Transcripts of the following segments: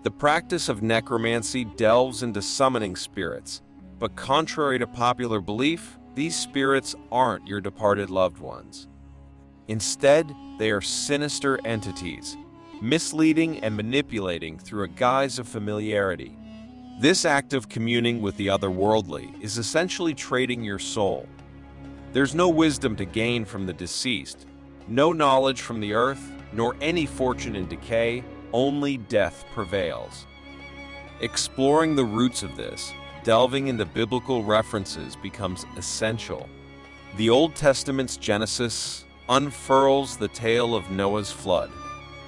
The practice of necromancy delves into summoning spirits, but contrary to popular belief, these spirits aren't your departed loved ones. Instead, they are sinister entities, misleading and manipulating through a guise of familiarity. This act of communing with the otherworldly is essentially trading your soul. There's no wisdom to gain from the deceased, no knowledge from the earth, nor any fortune in decay, only death prevails. Exploring the roots of this, delving into biblical references becomes essential. The Old Testament's Genesis unfurls the tale of Noah's flood,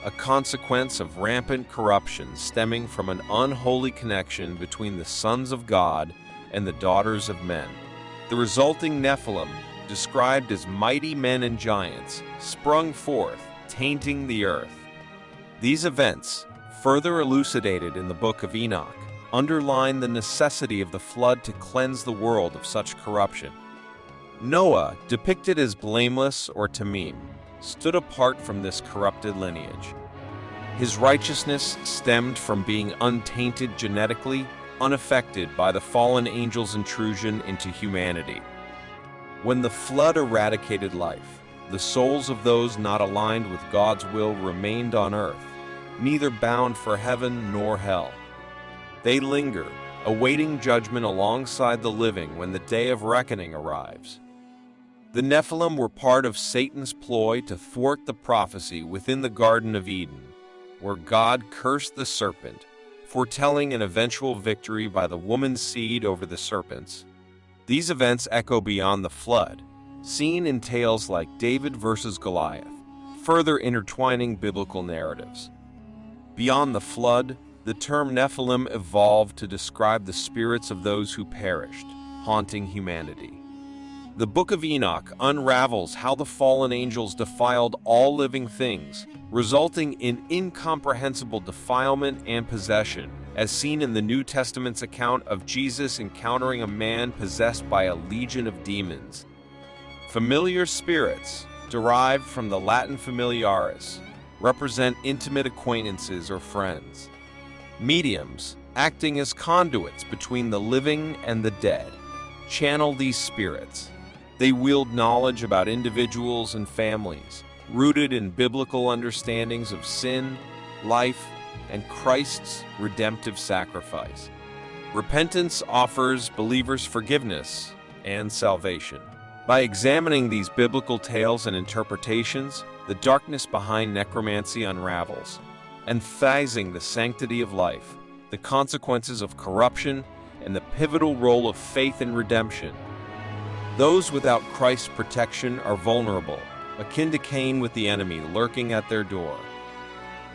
a consequence of rampant corruption stemming from an unholy connection between the sons of God and the daughters of men. The resulting Nephilim, described as mighty men and giants, sprung forth, tainting the earth. These events, further elucidated in the Book of Enoch, underline the necessity of the flood to cleanse the world of such corruption. Noah, depicted as blameless or tamim, stood apart from this corrupted lineage. His righteousness stemmed from being untainted genetically, unaffected by the fallen angel's intrusion into humanity. When the flood eradicated life, the souls of those not aligned with God's will remained on earth, neither bound for heaven nor hell. They linger, awaiting judgment alongside the living when the day of reckoning arrives. The Nephilim were part of Satan's ploy to thwart the prophecy within the Garden of Eden, where God cursed the serpent, foretelling an eventual victory by the woman's seed over the serpents. These events echo beyond the flood, seen in tales like David versus Goliath, further intertwining biblical narratives. Beyond the flood, the term Nephilim evolved to describe the spirits of those who perished, haunting humanity. The Book of Enoch unravels how the fallen angels defiled all living things, resulting in incomprehensible defilement and possession, as seen in the New Testament's account of Jesus encountering a man possessed by a legion of demons. Familiar spirits, derived from the Latin familiaris, represent intimate acquaintances or friends. Mediums, acting as conduits between the living and the dead, channel these spirits. They wield knowledge about individuals and families, rooted in biblical understandings of sin, life, and Christ's redemptive sacrifice. Repentance offers believers forgiveness and salvation. By examining these biblical tales and interpretations, the darkness behind necromancy unravels, emphasizing the sanctity of life, the consequences of corruption, and the pivotal role of faith in redemption. Those without Christ's protection are vulnerable, akin to Cain with the enemy lurking at their door.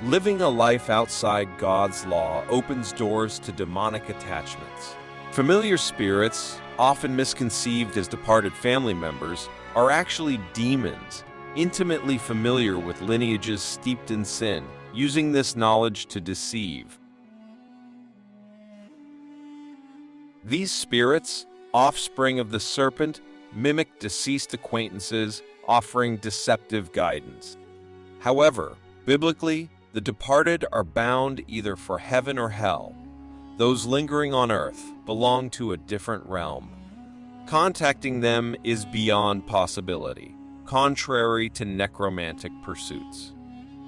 Living a life outside God's law opens doors to demonic attachments. Familiar spirits, often misconceived as departed family members, are actually demons, intimately familiar with lineages steeped in sin, using this knowledge to deceive. These spirits, offspring of the serpent, mimic deceased acquaintances, offering deceptive guidance. However, biblically, the departed are bound either for heaven or hell. Those lingering on earth belong to a different realm. Contacting them is beyond possibility, contrary to necromantic pursuits.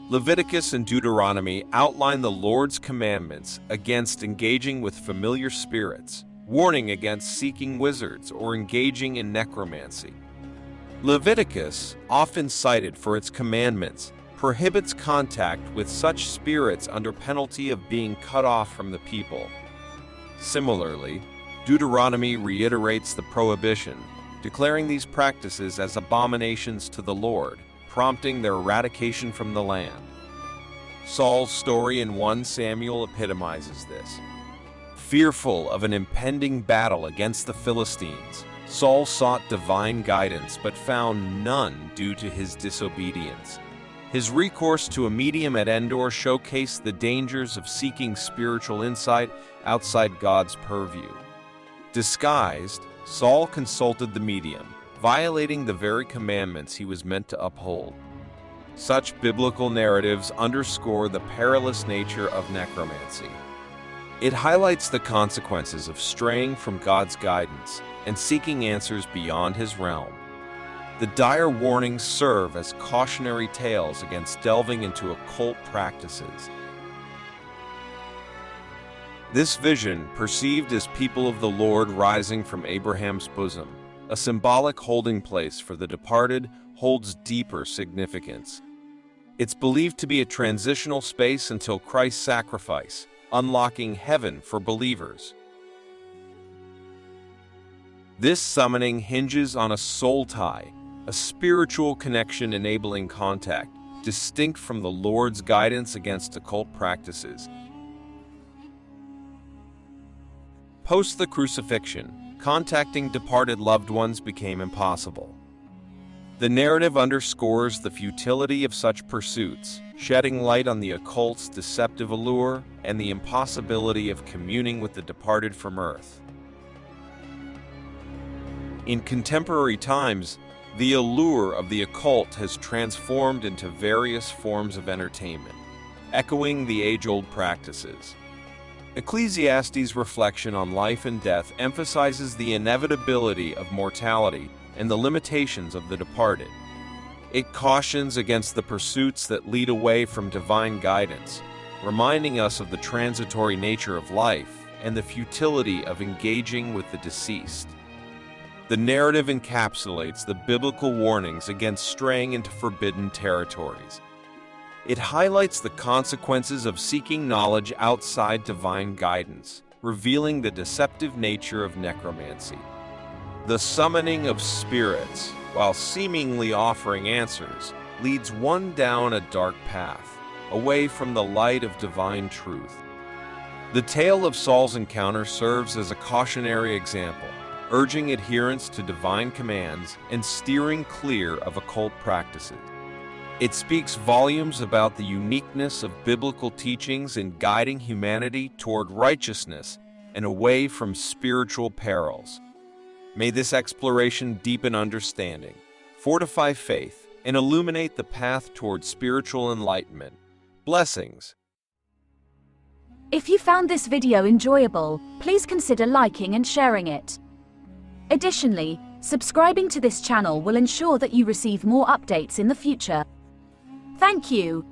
Leviticus and Deuteronomy outline the Lord's commandments against engaging with familiar spirits, warning against seeking wizards or engaging in necromancy. Leviticus, often cited for its commandments, prohibits contact with such spirits under penalty of being cut off from the people. Similarly, Deuteronomy reiterates the prohibition, declaring these practices as abominations to the Lord, prompting their eradication from the land. Saul's story in 1 Samuel epitomizes this. Fearful of an impending battle against the Philistines, Saul sought divine guidance but found none due to his disobedience. His recourse to a medium at Endor showcased the dangers of seeking spiritual insight outside God's purview. Disguised, Saul consulted the medium, violating the very commandments he was meant to uphold. Such biblical narratives underscore the perilous nature of necromancy. It highlights the consequences of straying from God's guidance and seeking answers beyond His realm. The dire warnings serve as cautionary tales against delving into occult practices. This vision, perceived as people of the Lord rising from Abraham's bosom, a symbolic holding place for the departed, holds deeper significance. It's believed to be a transitional space until Christ's sacrifice, unlocking heaven for believers. This summoning hinges on a soul tie, a spiritual connection enabling contact, distinct from the Lord's guidance against occult practices. Post the crucifixion, contacting departed loved ones became impossible. The narrative underscores the futility of such pursuits, shedding light on the occult's deceptive allure and the impossibility of communing with the departed from earth. In contemporary times, the allure of the occult has transformed into various forms of entertainment, echoing the age-old practices. Ecclesiastes' reflection on life and death emphasizes the inevitability of mortality and the limitations of the departed. It cautions against the pursuits that lead away from divine guidance, reminding us of the transitory nature of life and the futility of engaging with the deceased. The narrative encapsulates the biblical warnings against straying into forbidden territories. It highlights the consequences of seeking knowledge outside divine guidance, revealing the deceptive nature of necromancy. The summoning of spirits, while seemingly offering answers, leads one down a dark path, away from the light of divine truth. The tale of Saul's encounter serves as a cautionary example, urging adherence to divine commands and steering clear of occult practices. It speaks volumes about the uniqueness of biblical teachings in guiding humanity toward righteousness and away from spiritual perils. May this exploration deepen understanding, fortify faith, and illuminate the path toward spiritual enlightenment. Blessings. If you found this video enjoyable, please consider liking and sharing it. Additionally, subscribing to this channel will ensure that you receive more updates in the future. Thank you.